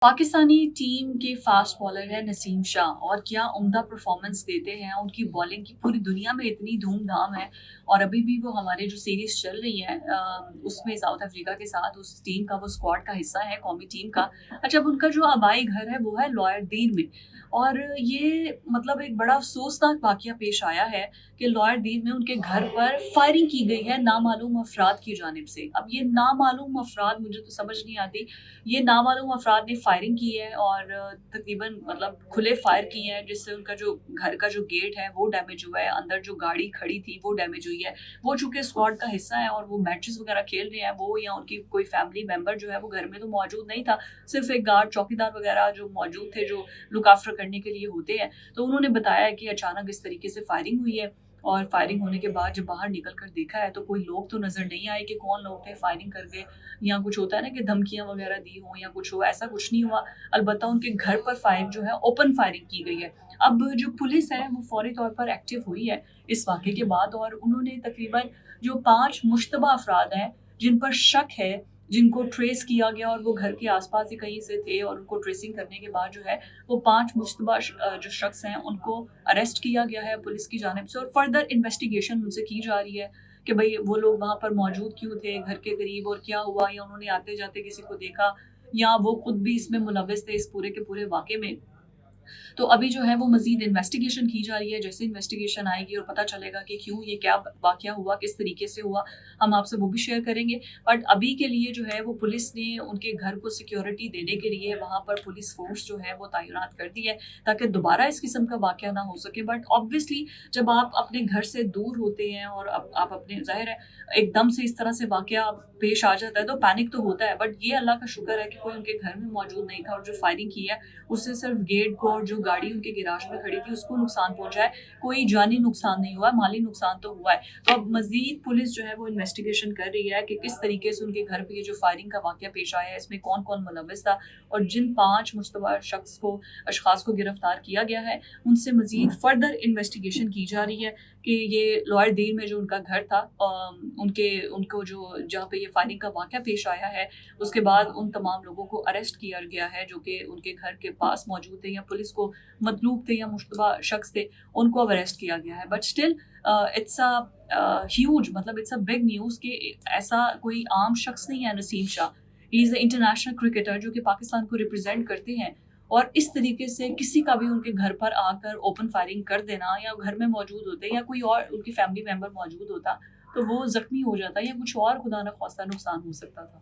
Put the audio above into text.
Pakistani team के fast bowler हैं नसीम शाह और क्या उम्दा परफॉर्मेंस देते हैं। उनकी बॉलिंग की पूरी दुनिया में इतनी धूम-धाम है और अभी भी वो हमारे जो सीरीज़ चल रही है उसमें साउथ अफ्रीका के साथ उस टीम का वो स्क्वाड का हिस्सा है, कौमी टीम का। अच्छा, अब उनका जो आबाई घर है वो है लॉयड में और ये मतलब एक बड़ा अफ़सोसनाक वाक़या पेश आया है कि लॉयड में उनके घर पर फायरिंग की गई है नामालूम अफ़राद की जानिब से। अब ये नामालूम अफ़राद मुझे तो समझ नहीं आती। ये नामालूम अफ़राद ने फायरिंग की है और तकरीबन मतलब खुले फायर किए हैं, जिससे उनका जो घर का जो गेट है वो डैमेज हुआ है, अंदर जो गाड़ी खड़ी थी वो डैमेज हुई है। वो चूँकि स्क्वाड का हिस्सा है और वो मैचेस वगैरह खेल रहे हैं, वो या उनकी कोई फैमिली मेंबर जो है वो घर में तो मौजूद नहीं था। सिर्फ़ एक गार्ड, चौकीदार वगैरह जो मौजूद थे, जो लुक आफ्टर करने के लिए होते हैं। तो उन्होंने बताया है कि अचानक इस तरीके से फायरिंग हुई है और फायरिंग होने के बाद जब बाहर निकल कर देखा है तो कोई लोग तो नज़र नहीं आए कि कौन लोग थे फायरिंग कर गए, या कुछ होता है ना कि धमकियाँ वगैरह दी हों या कुछ हो, ऐसा कुछ नहीं हुआ। अलबत्ता उनके घर पर फायर जो है ओपन फायरिंग की गई है। अब जो पुलिस है वो फौरी तौर पर एक्टिव हुई है इस वाक़े के बाद और उन्होंने तकरीबन जो 5 मुश्तबा अफ़राद हैं जिन पर शक है, जिनको ट्रेस किया गया और वो घर के आस-पास ही कहीं से थे और उनको ट्रेसिंग करने के बाद जो है वो 5 मुश्तबा जो शख्स हैं उनको अरेस्ट किया गया है पुलिस की जानिब से और फर्दर इन्वेस्टिगेशन उनसे की जा रही है कि भई वो लोग वहाँ पर मौजूद क्यों थे घर के करीब और क्या हुआ, या उन्होंने आते-जाते किसी को देखा, या वो खुद भी इसमें मुलव्विस थे इस पूरे के पूरे वाक़े में। तो अभी जो है वो मज़ीद इन्वेस्टिगेशन की जा रही है। जैसे इन्वेस्टिगेशन आएगी और पता चलेगा कि क्यों ये क्या वाक़या हुआ, किस तरीके से हुआ, हम आपसे वो भी शेयर करेंगे। बट अभी के लिए जो है वो पुलिस ने उनके घर को सिक्योरिटी देने के लिए वहाँ पर पुलिस फ़ोर्स जो है वो तैनात कर दी है ताकि दोबारा इस किस्म का वाक़या ना हो सके। बट ऑब्वियसली जब आप अपने घर से दूर होते हैं और आप अपने ज़ाहिर है एकदम से इस तरह से वाक़या पेश आ जाता है तो पैनिक तो होता है। बट ये अल्लाह का शुक्र है कि कोई उनके घर में मौजूद नहीं था और जो फायरिंग की है उससे सिर्फ गेट को और जो गाड़ी उनके गैराज में खड़ी थी उसको नुकसान पहुंचा है। कोई जानी नुकसान नहीं हुआ है, माली नुकसान तो हुआ है। तो अब मज़ीद पुलिस जो है वो इन्वेस्टिगेशन कर रही है कि किस तरीके से उनके घर पे ये जो फायरिंग का वाक़या पेश आया है इसमें कौन-कौन मुलव्विस था और जिन 5 मुश्तबा अशख़ास को गिरफ्तार किया गया है उनसे मज़ीद फर्दर इन्वेस्टिगेशन की जा रही है कि ये लॉयड देर में जो उनका घर था उनको जो जहाँ पे ये फायरिंग का वाक़या पेश आया है उसके बाद उन तमाम लोगों को अरेस्ट किया गया है जो कि उनके घर के पास मौजूद थे या पुलिस को मतलूब थे या मुश्तबा शख्स थे, उनको अब अरेस्ट किया गया है। But still it's a huge, मतलब इट्स अ बिग न्यूज़ कि ऐसा कोई आम शख्स नहीं है Naseem Shah. He is a international cricketer जो कि पाकिस्तान को रिप्रेजेंट करते हैं और इस तरीके से किसी का भी उनके घर पर आकर ओपन फायरिंग कर देना, या घर में मौजूद होते या कोई और उनकी फैमिली मेंबर मौजूद होता तो वो ज़ख्मी हो जाता या कुछ और खुदा न ख़ास्ता नुकसान हो सकता था।